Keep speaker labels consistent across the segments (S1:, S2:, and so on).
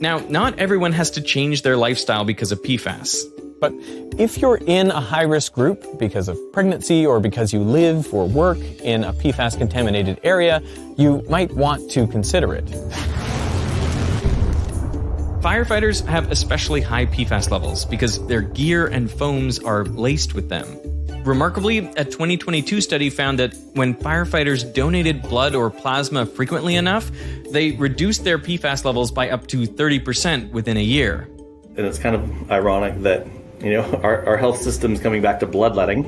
S1: Now, not everyone has to change their lifestyle because of PFAS.
S2: But if you're in a high-risk group because of pregnancy or because you live or work in a PFAS-contaminated area, you might want to consider it.
S1: Firefighters have especially high PFAS levels because their gear and foams are laced with them. Remarkably, a 2022 study found that when firefighters donated blood or plasma frequently enough, they reduced their PFAS levels by up to 30% within a year.
S3: And it's kind of ironic that, our health system's coming back to bloodletting.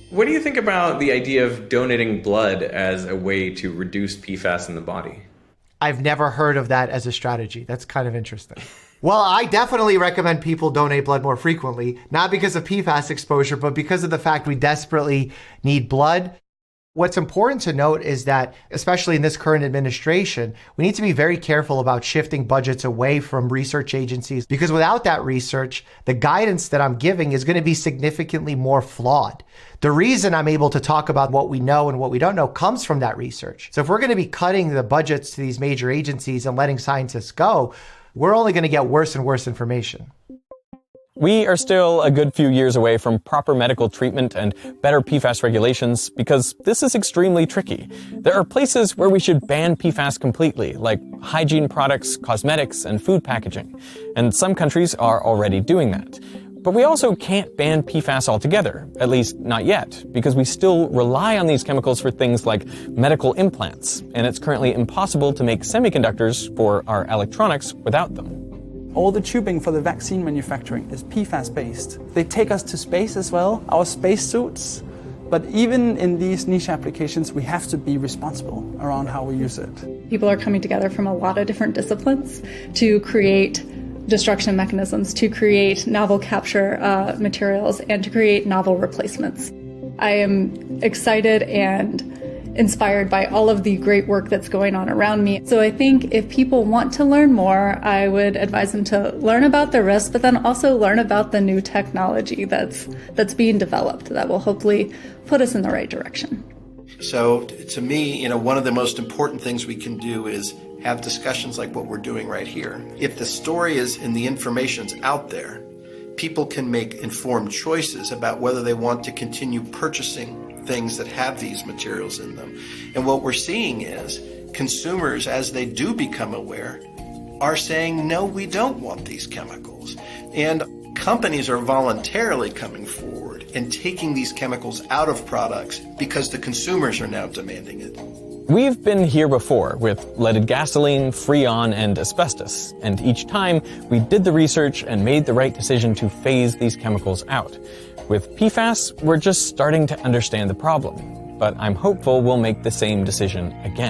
S1: What do you think about the idea of donating blood as a way to reduce PFAS in the body?
S4: I've never heard of that as a strategy. That's kind of interesting. Well, I definitely recommend people donate blood more frequently, not because of PFAS exposure, but because of the fact we desperately need blood. What's important to note is that, especially in this current administration, we need to be very careful about shifting budgets away from research agencies, because without that research, the guidance that I'm giving is going to be significantly more flawed. The reason I'm able to talk about what we know and what we don't know comes from that research. So if we're going to be cutting the budgets to these major agencies and letting scientists go, we're only going to get worse and worse information.
S2: We are still a good few years away from proper medical treatment and better PFAS regulations because this is extremely tricky. There are places where we should ban PFAS completely, like hygiene products, cosmetics, and food packaging. And some countries are already doing that. But we also can't ban PFAS altogether, at least not yet, because we still rely on these chemicals for things like medical implants, and it's currently impossible to make semiconductors for our electronics without them.
S5: All the tubing for the vaccine manufacturing is PFAS-based. They take us to space as well, our space suits. But even in these niche applications, we have to be responsible around how we use it.
S6: People are coming together from a lot of different disciplines to create destruction mechanisms, to create novel capture materials, and to create novel replacements. I am excited and inspired by all of the great work that's going on around me. So I think if people want to learn more, I would advise them to learn about the risks, but then also learn about the new technology that's being developed that will hopefully put us in the right direction.
S7: So to me, one of the most important things we can do is have discussions like what we're doing right here. If the story is and the information's out there, people can make informed choices about whether they want to continue purchasing things that have these materials in them. And what we're seeing is consumers, as they do become aware, are saying, no, we don't want these chemicals. And companies are voluntarily coming forward and taking these chemicals out of products because the consumers are now demanding it.
S2: We've been here before with leaded gasoline, Freon, and asbestos, and each time we did the research and made the right decision to phase these chemicals out. With PFAS, we're just starting to understand the problem, but I'm hopeful we'll make the same decision again.